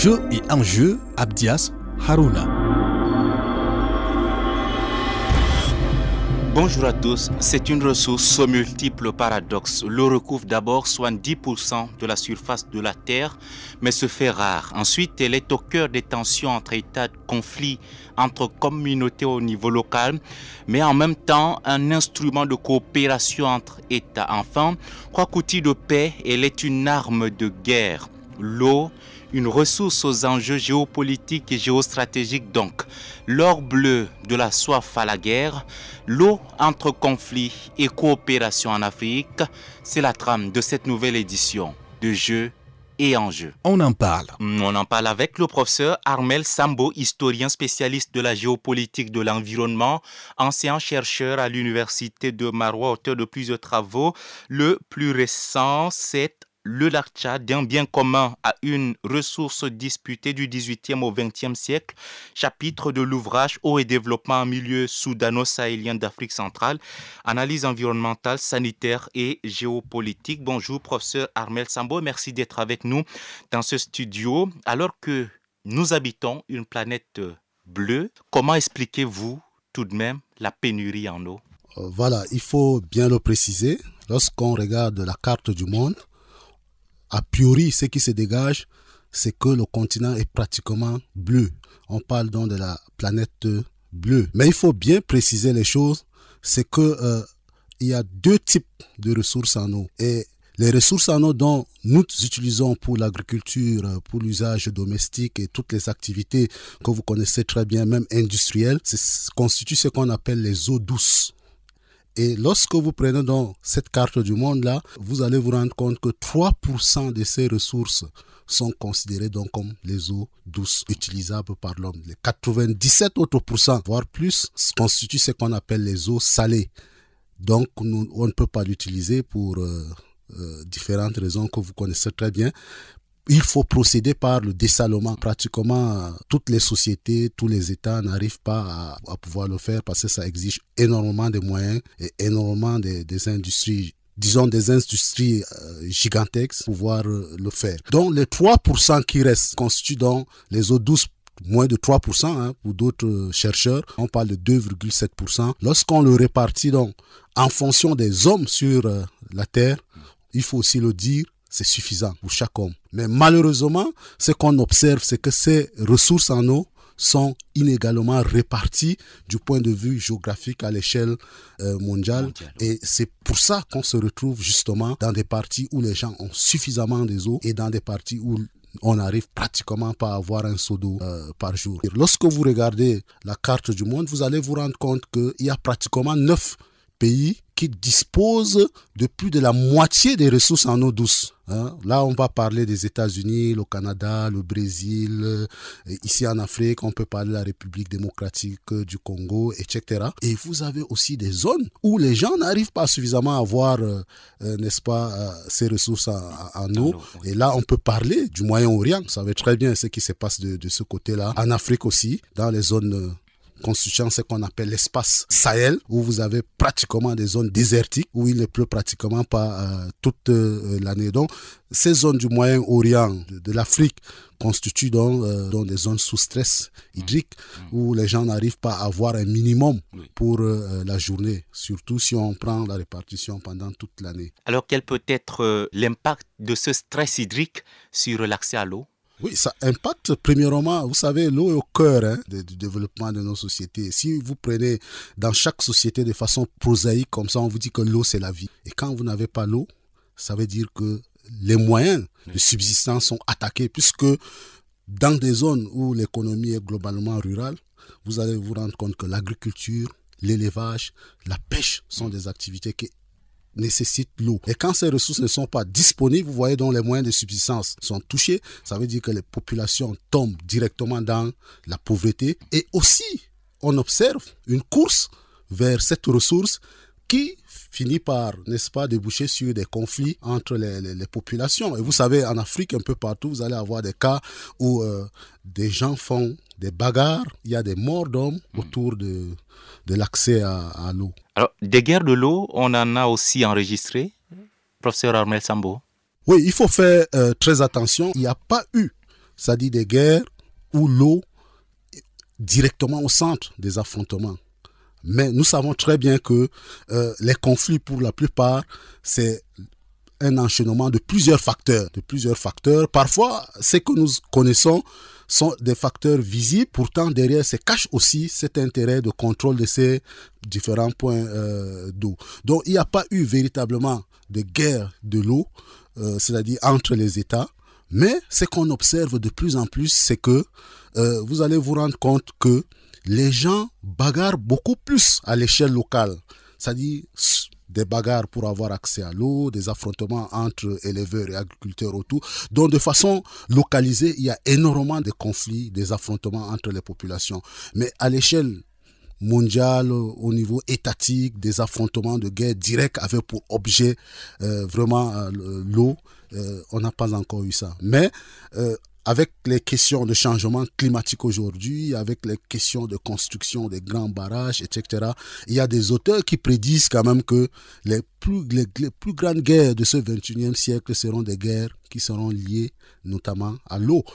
Jeux et enjeux, Abdias Harouna. Bonjour à tous, c'est une ressource aux multiples paradoxes. L'eau recouvre d'abord 70% de la surface de la Terre, mais se fait rare. Ensuite, elle est au cœur des tensions entre États, de conflits entre communautés au niveau local, mais en même temps un instrument de coopération entre États. Enfin, quoiqu'outil de paix, elle est une arme de guerre. L'eau, une ressource aux enjeux géopolitiques et géostratégiques donc. L'or bleu de la soif à la guerre, l'eau entre conflits et coopération en Afrique, c'est la trame de cette nouvelle édition de Jeux et enjeux. On en parle. On en parle avec le professeur Armel Sambo, historien spécialiste de la géopolitique de l'environnement, ancien chercheur à l'université de Maroua, auteur de plusieurs travaux. Le plus récent, c'est le lac Tchad, d'un bien commun à une ressource disputée du XVIIIe au XXe siècle, chapitre de l'ouvrage Eau et développement en milieu soudano-sahélien d'Afrique centrale, analyse environnementale, sanitaire et géopolitique. Bonjour professeur Armel Sambo, merci d'être avec nous dans ce studio. Alors que nous habitons une planète bleue, comment expliquez-vous tout de même la pénurie en eau? Voilà, il faut bien le préciser. Lorsqu'on regarde la carte du monde, a priori, ce qui se dégage, c'est que le continent est pratiquement bleu. On parle donc de la planète bleue. Mais il faut bien préciser les choses. C'est que il y a deux types de ressources en eau. Et les ressources en eau dont nous utilisons pour l'agriculture, pour l'usage domestique et toutes les activités que vous connaissez très bien, même industrielles, constituent ce qu'on appelle les eaux douces. Et lorsque vous prenez donc cette carte du monde-là, vous allez vous rendre compte que 3% de ces ressources sont considérées donc comme les eaux douces utilisables par l'homme. Les 97 autres pourcents, voire plus, constituent ce qu'on appelle les eaux salées. Donc, on ne peut pas l'utiliser pour différentes raisons que vous connaissez très bien. Il faut procéder par le dessalement. Pratiquement toutes les sociétés, tous les États n'arrivent pas à pouvoir le faire parce que ça exige énormément de moyens et énormément des industries, disons des industries gigantesques pour pouvoir le faire. Donc les 3% qui restent constituent donc les eaux douces, moins de 3% pour d'autres chercheurs. On parle de 2,7%. Lorsqu'on le répartit donc en fonction des hommes sur la Terre, il faut aussi le dire, c'est suffisant pour chaque homme. Mais malheureusement, ce qu'on observe, c'est que ces ressources en eau sont inégalement réparties du point de vue géographique à l'échelle mondiale. Et c'est pour ça qu'on se retrouve justement dans des parties où les gens ont suffisamment d'eau et dans des parties où on n'arrive pratiquement pas à avoir un seau d'eau par jour. Et lorsque vous regardez la carte du monde, vous allez vous rendre compte qu'il y a pratiquement 9 pays qui disposent de plus de la moitié des ressources en eau douce. Là, on va parler des États-Unis, le Canada, le Brésil. Ici en Afrique, on peut parler de la République démocratique du Congo, etc. Et vous avez aussi des zones où les gens n'arrivent pas suffisamment à avoir, n'est-ce pas, ces ressources en eau. Et là, on peut parler du Moyen-Orient. Vous savez très bien ce qui se passe de ce côté-là. En Afrique aussi, dans les zones constituant ce qu'on appelle l'espace Sahel, où vous avez pratiquement des zones désertiques, où il ne pleut pratiquement pas toute l'année. Donc, ces zones du Moyen-Orient, de l'Afrique, constituent donc des zones sous stress hydrique, où les gens n'arrivent pas à avoir un minimum pour la journée, surtout si on prend la répartition pendant toute l'année. Alors, quel peut être l'impact de ce stress hydrique sur l'accès à l'eau ? Oui, ça impacte premièrement, vous savez, l'eau est au cœur du développement de nos sociétés. Si vous prenez dans chaque société de façon prosaïque comme ça, on vous dit que l'eau c'est la vie. Et quand vous n'avez pas l'eau, ça veut dire que les moyens de subsistance sont attaqués, puisque dans des zones où l'économie est globalement rurale, vous allez vous rendre compte que l'agriculture, l'élevage, la pêche sont des activités qui nécessitent l'eau. Et quand ces ressources ne sont pas disponibles, vous voyez donc les moyens de subsistance sont touchés. Ça veut dire que les populations tombent directement dans la pauvreté. Et aussi, on observe une course vers cette ressource qui finit par, n'est-ce pas, déboucher sur des conflits entre les populations. Et vous savez, en Afrique, un peu partout, vous allez avoir des cas où des gens font des bagarres, il y a des morts d'hommes autour de l'accès à l'eau. Alors, des guerres de l'eau, on en a aussi enregistré, professeur Armel Sambo? Oui, il faut faire très attention. Il n'y a pas eu c'est-à-dire des guerres où l'eau est directement au centre des affrontements. Mais nous savons très bien que les conflits, pour la plupart, c'est un enchaînement de plusieurs facteurs. Parfois, ce que nous connaissons sont des facteurs visibles. Pourtant, derrière se cache aussi cet intérêt de contrôle de ces différents points d'eau. Donc, il n'y a pas eu véritablement de guerre de l'eau, c'est-à-dire entre les États. Mais ce qu'on observe de plus en plus, c'est que vous allez vous rendre compte que les gens bagarrent beaucoup plus à l'échelle locale. C'est-à-dire des bagarres pour avoir accès à l'eau, des affrontements entre éleveurs et agriculteurs autour. Donc, de façon localisée, il y a énormément de conflits, des affrontements entre les populations. Mais à l'échelle mondiale, au niveau étatique, des affrontements de guerre directs avec pour objet vraiment l'eau, on n'a pas encore eu ça. Mais avec les questions de changement climatique aujourd'hui, avec les questions de construction des grands barrages, etc., il y a des auteurs qui prédisent quand même que les plus grandes guerres de ce 21e siècle seront des guerres qui seront liées notamment à l'eau.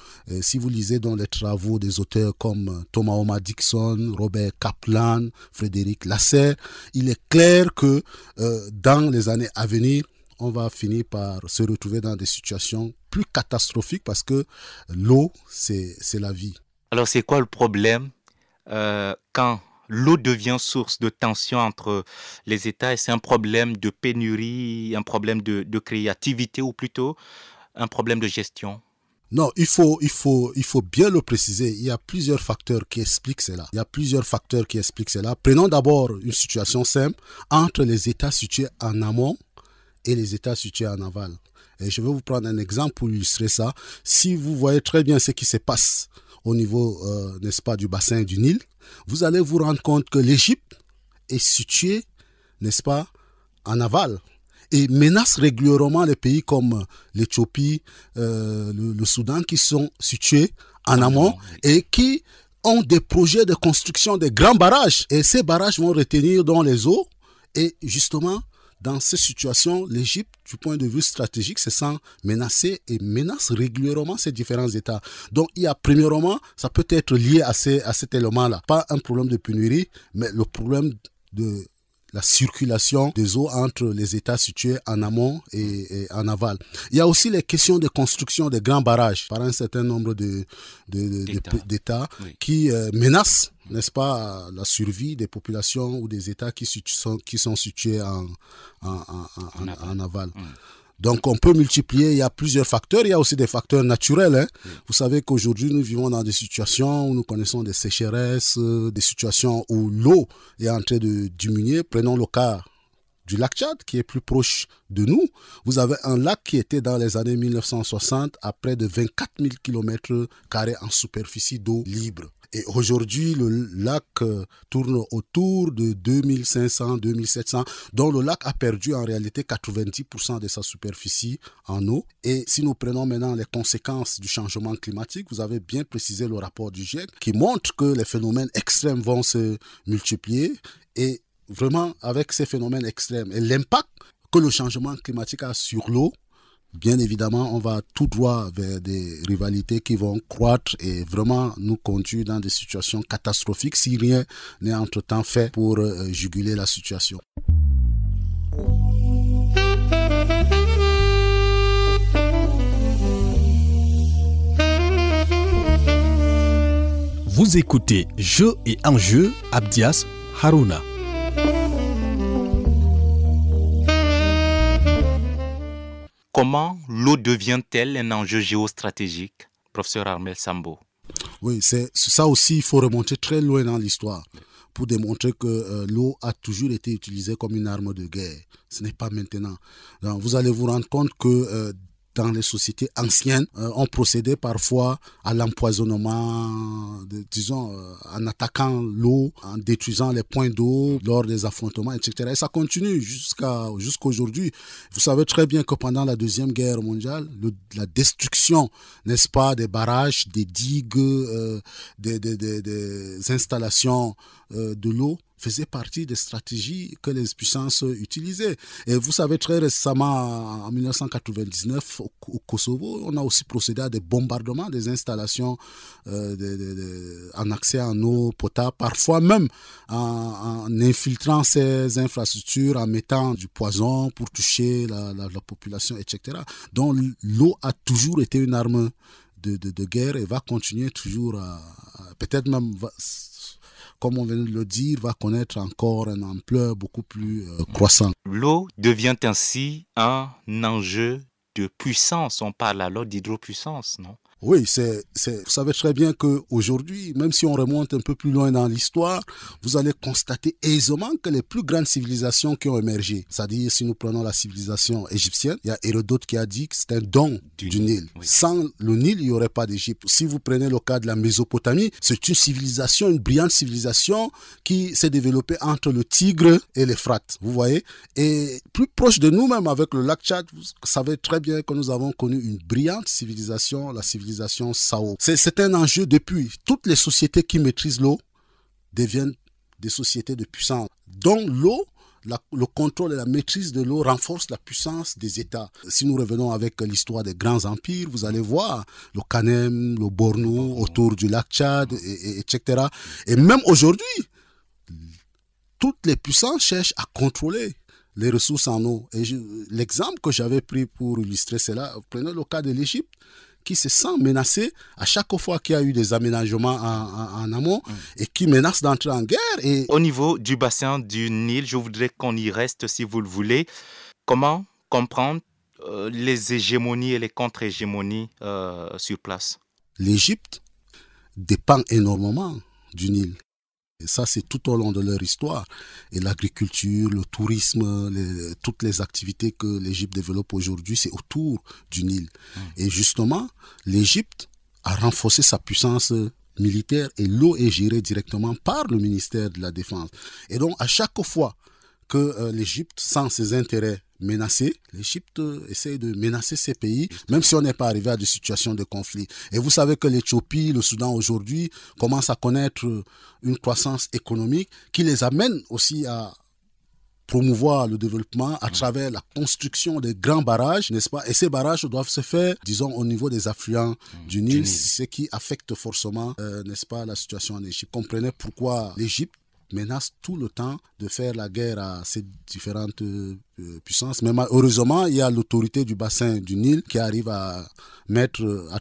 Si vous lisez dans les travaux des auteurs comme Thomas Homer Dixon, Robert Kaplan, Frédéric Lasserre, il est clair que dans les années à venir, on va finir par se retrouver dans des situations plus catastrophiques parce que l'eau, c'est la vie. Alors, c'est quoi le problème quand l'eau devient source de tension entre les États? Et c'est un problème de pénurie, un problème de créativité ou plutôt un problème de gestion? Non, il faut bien le préciser. Il y a plusieurs facteurs qui expliquent cela. Prenons d'abord une situation simple entre les États situés en amont et les États situés en aval. Et je vais vous prendre un exemple pour illustrer ça. Si vous voyez très bien ce qui se passe au niveau, n'est-ce pas, du bassin du Nil, vous allez vous rendre compte que l'Égypte est située, n'est-ce pas, en aval et menace régulièrement les pays comme l'Éthiopie, le Soudan qui sont situés en amont et qui ont des projets de construction de grands barrages. Et ces barrages vont retenir dans les eaux et justement, dans ces situations, l'Égypte, du point de vue stratégique, se sent menacée et menace régulièrement ces différents États. Donc, il y a premièrement, ça peut être lié à cet élément-là. Pas un problème de pénurie, mais le problème de la circulation des eaux entre les États situés en amont et en aval. Il y a aussi les questions de construction des grands barrages par un certain nombre d'États qui menacent, n'est-ce pas, la survie des populations ou des États qui sont situés en aval. Donc, on peut multiplier, il y a plusieurs facteurs, il y a aussi des facteurs naturels. Hein. Vous savez qu'aujourd'hui, nous vivons dans des situations où nous connaissons des sécheresses, des situations où l'eau est en train de diminuer. Prenons le cas du lac Tchad, qui est plus proche de nous. Vous avez un lac qui était dans les années 1960 à près de 24 000 km² en superficie d'eau libre. Et aujourd'hui, le lac tourne autour de 2500, 2700, dont le lac a perdu en réalité 90% de sa superficie en eau. Et si nous prenons maintenant les conséquences du changement climatique, vous avez bien précisé le rapport du GIEC qui montre que les phénomènes extrêmes vont se multiplier. Et vraiment, avec ces phénomènes extrêmes et l'impact que le changement climatique a sur l'eau, bien évidemment, on va tout droit vers des rivalités qui vont croître et vraiment nous conduire dans des situations catastrophiques si rien n'est entre-temps fait pour juguler la situation. Vous écoutez Jeux et Enjeux, Abdias Harouna. Comment l'eau devient-elle un enjeu géostratégique, professeur Armel Sambo? Oui, ça aussi, il faut remonter très loin dans l'histoire pour démontrer que l'eau a toujours été utilisée comme une arme de guerre. Ce n'est pas maintenant. Donc, vous allez vous rendre compte que dans les sociétés anciennes, on procédait parfois à l'empoisonnement, en attaquant l'eau, en détruisant les points d'eau lors des affrontements, etc. Et ça continue jusqu'à aujourd'hui. Vous savez très bien que pendant la Deuxième Guerre mondiale, la destruction, n'est-ce pas, des barrages, des digues, des installations de l'eau, faisait partie des stratégies que les puissances utilisaient. Et vous savez, très récemment, en 1999, au Kosovo, on a aussi procédé à des bombardements des installations en accès en eau potable, parfois même en infiltrant ces infrastructures, en mettant du poison pour toucher la population, etc. Donc l'eau a toujours été une arme de guerre et va continuer toujours peut-être même... comme on vient de le dire, va connaître encore une ampleur beaucoup plus croissante. L'eau devient ainsi un enjeu de puissance. On parle alors d'hydropuissance, non? Oui, vous savez très bien qu'aujourd'hui, même si on remonte un peu plus loin dans l'histoire, vous allez constater aisément que les plus grandes civilisations qui ont émergé, c'est-à-dire si nous prenons la civilisation égyptienne, il y a Hérodote qui a dit que c'est un don du Nil. Oui. Sans le Nil, il n'y aurait pas d'Égypte. Si vous prenez le cas de la Mésopotamie, c'est une civilisation, une brillante civilisation qui s'est développée entre le Tigre et l'Euphrate, vous voyez. Et plus proche de nous, même avec le lac Tchad, vous savez très bien que nous avons connu une brillante civilisation, la civilisation Sao. C'est un enjeu depuis. Toutes les sociétés qui maîtrisent l'eau deviennent des sociétés de puissance. Donc l'eau, le contrôle et la maîtrise de l'eau renforcent la puissance des États. Si nous revenons avec l'histoire des grands empires, vous allez voir le Kanem, le Bornou, autour du lac Tchad, etc. Et même aujourd'hui, toutes les puissances cherchent à contrôler les ressources en eau. Et l'exemple que j'avais pris pour illustrer cela, prenez le cas de l'Égypte, qui se sent menacée à chaque fois qu'il y a eu des aménagements en amont et qui menace d'entrer en guerre. Et... Au niveau du bassin du Nil, je voudrais qu'on y reste si vous le voulez. Comment comprendre les hégémonies et les contre-hégémonies sur place? L'Égypte dépend énormément du Nil. Et ça, c'est tout au long de leur histoire. Et l'agriculture, le tourisme, toutes les activités que l'Égypte développe aujourd'hui, c'est autour du Nil. Et justement, l'Égypte a renforcé sa puissance militaire et l'eau est gérée directement par le ministère de la Défense. Et donc, à chaque fois que l'Égypte sent ses intérêts menacés, l'Égypte essaie de menacer ces pays, même si on n'est pas arrivé à des situations de conflit. Et vous savez que l'Éthiopie, le Soudan aujourd'hui commencent à connaître une croissance économique qui les amène aussi à promouvoir le développement à travers la construction des grands barrages, n'est-ce pas? Et ces barrages doivent se faire, disons, au niveau des affluents du Nil, ce qui affecte forcément, n'est-ce pas, la situation en Égypte. Comprenez pourquoi l'Égypte menace tout le temps de faire la guerre à ces différentes puissances. Mais heureusement, il y a l'autorité du bassin du Nil qui arrive à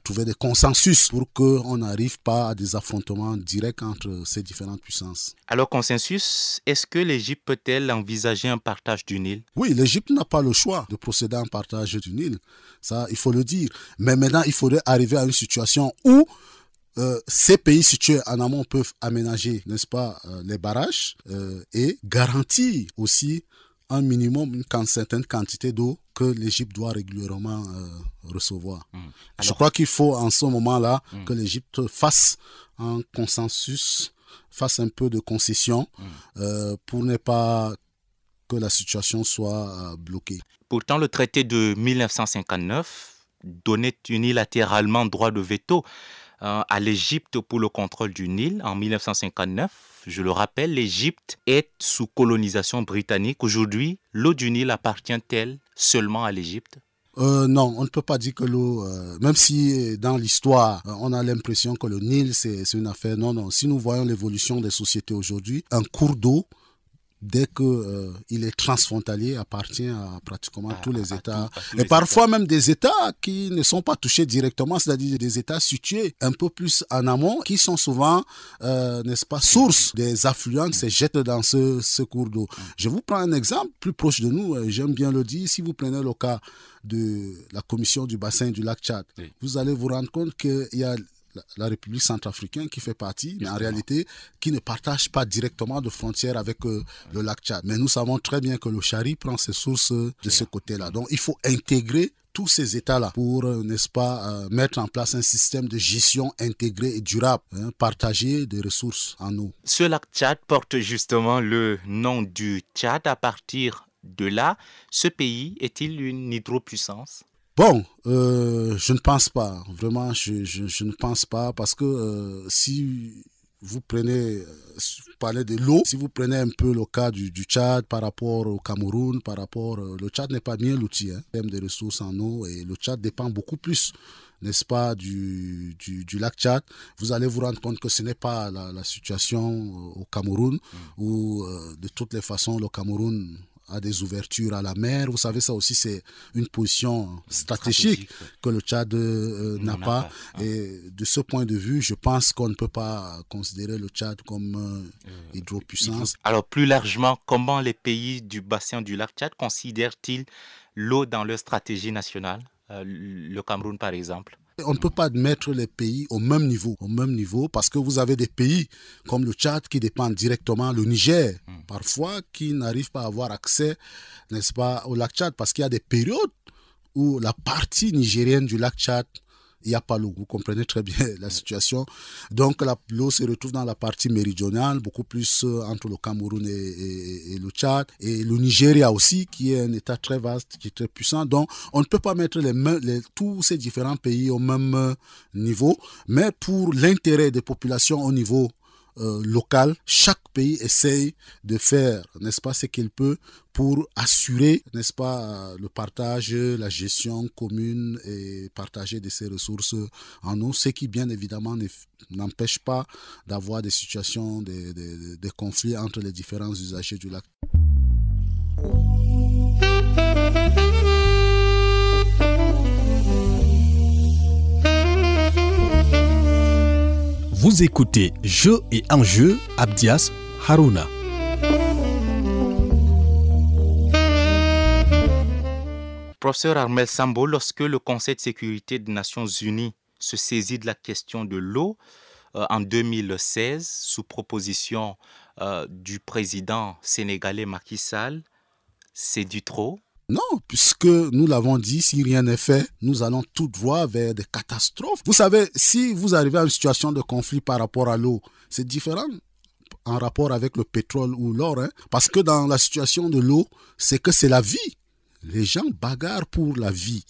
trouver des consensus pour qu'on n'arrive pas à des affrontements directs entre ces différentes puissances. Alors, consensus, est-ce que l'Égypte peut-elle envisager un partage du Nil? Oui, l'Égypte n'a pas le choix de procéder à un partage du Nil. Ça, il faut le dire. Mais maintenant, il faudrait arriver à une situation où ces pays situés en amont peuvent aménager, n'est-ce pas, les barrages et garantir aussi un minimum, une certaine quantité d'eau que l'Égypte doit régulièrement recevoir. Alors, je crois qu'il faut en ce moment-là que l'Égypte fasse un consensus, fasse un peu de concession pour ne pas que la situation soit bloquée. Pourtant, le traité de 1959 donnait unilatéralement droit de veto à l'Égypte pour le contrôle du Nil en 1959. Je le rappelle, l'Égypte est sous colonisation britannique. Aujourd'hui, l'eau du Nil appartient-elle seulement à l'Égypte? Non, on ne peut pas dire que l'eau, même si dans l'histoire, on a l'impression que le Nil, c'est une affaire. Non. Si nous voyons l'évolution des sociétés aujourd'hui, un cours d'eau, dès qu'il est transfrontalier, appartient à pratiquement tous les États. Et parfois même des États qui ne sont pas touchés directement, c'est-à-dire des États situés un peu plus en amont, qui sont souvent, n'est-ce pas, source des affluents qui se jettent dans ce cours d'eau. Je vous prends un exemple plus proche de nous, j'aime bien le dire, si vous prenez le cas de la commission du bassin du lac Tchad, vous allez vous rendre compte qu'il y a la République centrafricaine qui fait partie, mais en réalité, qui ne partage pas directement de frontières avec le lac Tchad. Mais nous savons très bien que le Chari prend ses sources de ce côté-là. Donc, il faut intégrer tous ces États-là pour, n'est-ce pas, mettre en place un système de gestion intégré et durable, partager des ressources en eau. Ce lac Tchad porte justement le nom du Tchad. À partir de là, ce pays est-il une hydropuissance? Bon, je ne pense pas. Vraiment, je ne pense pas parce que si vous parlez de l'eau. Si vous prenez un peu le cas du Tchad par rapport au Cameroun, le Tchad n'est pas bien loti en termes de ressources en eau, et le Tchad dépend beaucoup plus, n'est-ce pas, du lac Tchad. Vous allez vous rendre compte que ce n'est pas la situation au Cameroun, où de toutes les façons le Cameroun a des ouvertures à la mer. Vous savez, ça aussi, c'est une position stratégique que le Tchad n'a pas. Et de ce point de vue, je pense qu'on ne peut pas considérer le Tchad comme hydropuissance. Alors, plus largement, comment les pays du bassin du lac Tchad considèrent-ils l'eau dans leur stratégie nationale? Le Cameroun, par exemple. On ne peut pas mettre les pays au même niveau, parce que vous avez des pays comme le Tchad qui dépendent directement, le Niger, parfois, qui n'arrivent pas à avoir accès, n'est-ce pas, au lac Tchad, parce qu'il y a des périodes où la partie nigérienne du lac Tchad, il n'y a pas l'eau. Vous comprenez très bien la situation. Donc l'eau se retrouve dans la partie méridionale, beaucoup plus entre le Cameroun et le Tchad. Et le Nigeria aussi, qui est un État très vaste, qui est très puissant. Donc on ne peut pas mettre tous ces différents pays au même niveau. Mais pour l'intérêt des populations au niveau local, chaque pays essaye de faire, n'est-ce pas, ce qu'il peut pour assurer, n'est-ce pas, le partage, la gestion commune et partager de ces ressources en eau, ce qui bien évidemment n'empêche pas d'avoir des situations de conflits entre les différents usagers du lac. Vous écoutez Jeux et Enjeux, Abdias Harouna. Professeur Armel Sambo, lorsque le Conseil de sécurité des Nations Unies se saisit de la question de l'eau en 2016, sous proposition du président sénégalais Macky Sall, c'est du trop? Non, puisque nous l'avons dit, si rien n'est fait, nous allons tout droit vers des catastrophes. Vous savez, si vous arrivez à une situation de conflit par rapport à l'eau, c'est différent en rapport avec le pétrole ou l'or, parce que dans la situation de l'eau, c'est que c'est la vie. Les gens bagarrent pour la vie.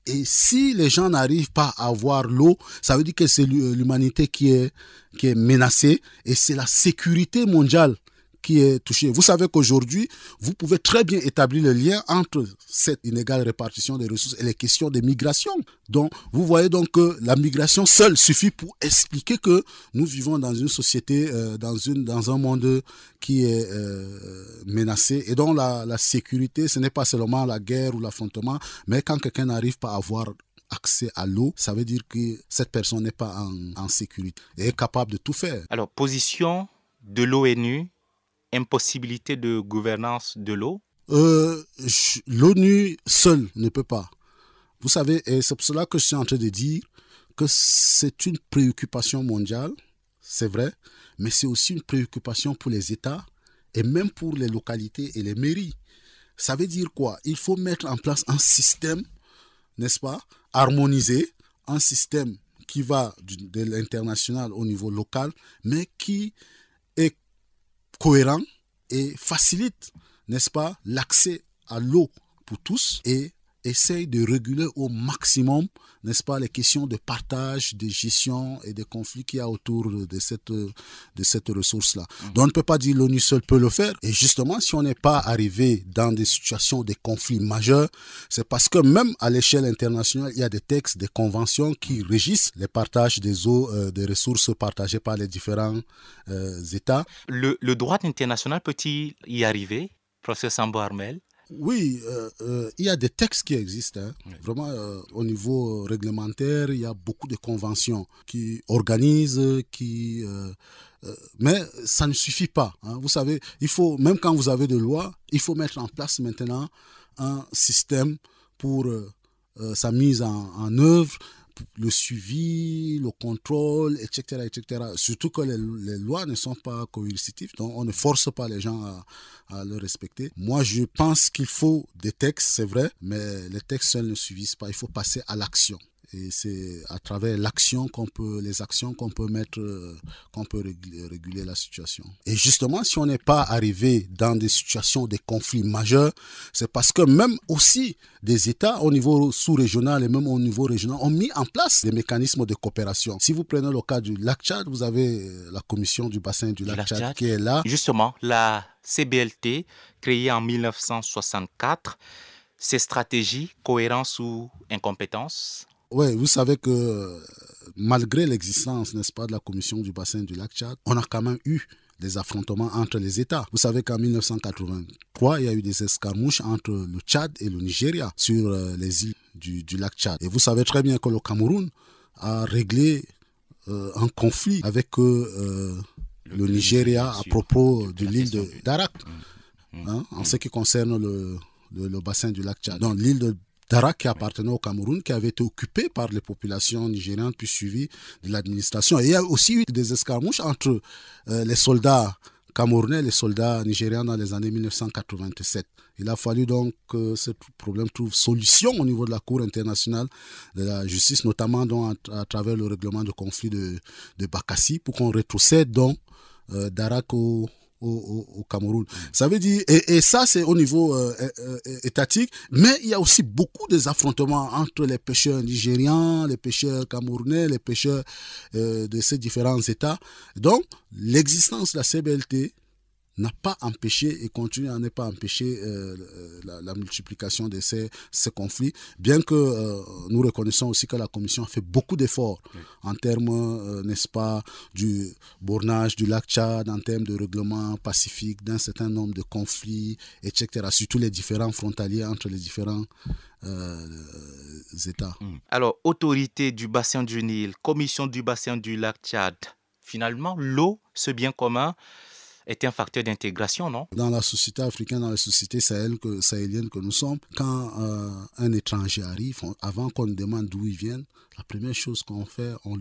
Et si les gens n'arrivent pas à avoir l'eau, ça veut dire que c'est l'humanité qui est menacée, et c'est la sécurité mondiale qui est touchée. Vous savez qu'aujourd'hui, vous pouvez très bien établir le lien entre cette inégale répartition des ressources et les questions de migration. Donc, vous voyez donc que la migration seule suffit pour expliquer que nous vivons dans une société, dans un monde qui est menacé. Et donc, la sécurité, ce n'est pas seulement la guerre ou l'affrontement, mais quand quelqu'un n'arrive pas à avoir accès à l'eau, ça veut dire que cette personne n'est pas en sécurité et est capable de tout faire. Alors, position de l'ONU, impossibilité de gouvernance de l'eau? L'ONU seule ne peut pas. Vous savez, et c'est pour cela que je suis en train de dire que c'est une préoccupation mondiale, c'est vrai, mais c'est aussi une préoccupation pour les États et même pour les localités et les mairies. Ça veut dire quoi? Il faut mettre en place un système, n'est-ce pas, harmonisé, un système qui va de l'international au niveau local, mais qui est cohérent et facilite, n'est-ce pas, l'accès à l'eau pour tous, et essaye de réguler au maximum, n'est-ce pas, les questions de partage, de gestion et de conflits qu'il y a autour de cette ressource-là. Donc on ne peut pas dire l'ONU seule peut le faire. Et justement, si on n'est pas arrivé dans des situations de conflits majeurs, c'est parce que même à l'échelle internationale, il y a des textes, des conventions qui régissent les partages des eaux, des ressources partagées par les différents États. Le droit international peut-il y arriver, professeur Sambo Armel? Oui, il y a des textes qui existent. Oui. Vraiment, au niveau réglementaire, il y a beaucoup de conventions qui organisent, mais ça ne suffit pas. Vous savez, il faut, même quand vous avez des lois, il faut mettre en place maintenant un système pour sa mise en œuvre, le suivi, le contrôle, etc., etc. Surtout que les lois ne sont pas coercitives, donc on ne force pas les gens à le respecter. Moi, je pense qu'il faut des textes, c'est vrai, mais les textes seuls ne suffisent pas. Il faut passer à l'action. Et c'est à travers les actions qu'on peut mettre, qu'on peut réguler la situation. Et justement, si on n'est pas arrivé dans des situations de conflits majeurs, c'est parce que même aussi des États au niveau sous-régional et même au niveau régional ont mis en place des mécanismes de coopération. Si vous prenez le cas du lac Tchad, vous avez la commission du bassin du lac Tchad qui est là. Justement, la CBLT, créée en 1964, ses stratégies, cohérence ou incompétence? Oui, vous savez que malgré l'existence, n'est-ce pas, de la commission du bassin du lac Tchad, on a quand même eu des affrontements entre les États. Vous savez qu'en 1983, il y a eu des escarmouches entre le Tchad et le Nigeria sur les îles du lac Tchad. Et vous savez très bien que le Cameroun a réglé un conflit avec le Nigeria à propos de l'île de Darak, en ce qui concerne le bassin du lac Tchad. Donc l'île de Darak qui appartenait au Cameroun, qui avait été occupé par les populations nigérianes puis suivi de l'administration. Et il y a aussi eu des escarmouches entre les soldats camerounais et les soldats nigérians dans les années 1987. Il a fallu donc que ce problème trouve solution au niveau de la Cour internationale de la justice, notamment donc à travers le règlement de conflit de Bakassi, pour qu'on rétrocède donc Darak au Cameroun. Ça veut dire, et ça c'est au niveau étatique, mais il y a aussi beaucoup des affrontements entre les pêcheurs nigérians, les pêcheurs camerounais, les pêcheurs de ces différents États. Donc, l'existence de la CBLT n'a pas empêché et continue à ne pas empêcher la multiplication de ces conflits, bien que nous reconnaissons aussi que la Commission a fait beaucoup d'efforts en termes, n'est-ce pas, du bornage du lac Tchad, en termes de règlement pacifique d'un certain nombre de conflits, etc., surtout les différents frontaliers entre les différents États. Alors, autorité du bassin du Nil, commission du bassin du lac Tchad, finalement, l'eau, ce bien commun, est un facteur d'intégration, non? Dans la société africaine, dans la société sahélienne que nous sommes, quand un étranger arrive, avant qu'on lui demande d'où il vient, la première chose qu'on fait, on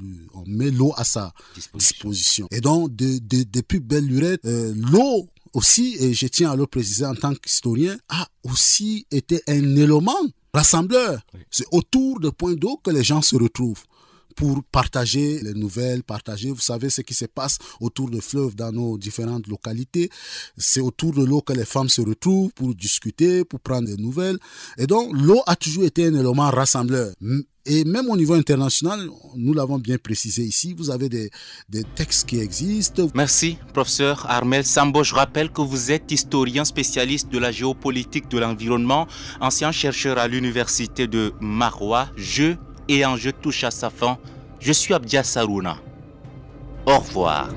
met l'eau à sa disposition. Et donc, depuis belle lurette, l'eau aussi, et je tiens à le préciser en tant qu'historien, a aussi été un élément rassembleur. Oui. C'est autour de points d'eau que les gens se retrouvent pour partager les nouvelles, vous savez ce qui se passe autour de fleuves dans nos différentes localités. C'est autour de l'eau que les femmes se retrouvent pour discuter, pour prendre des nouvelles. Et donc, l'eau a toujours été un élément rassembleur. Et même au niveau international, nous l'avons bien précisé ici, vous avez des textes qui existent. Merci, professeur Armel Sambo. Je rappelle que vous êtes historien spécialiste de la géopolitique de l'environnement, ancien chercheur à l'université de Maroua. Et enjeu touche à sa fin. Je suis Abdias Sarouna. Au revoir.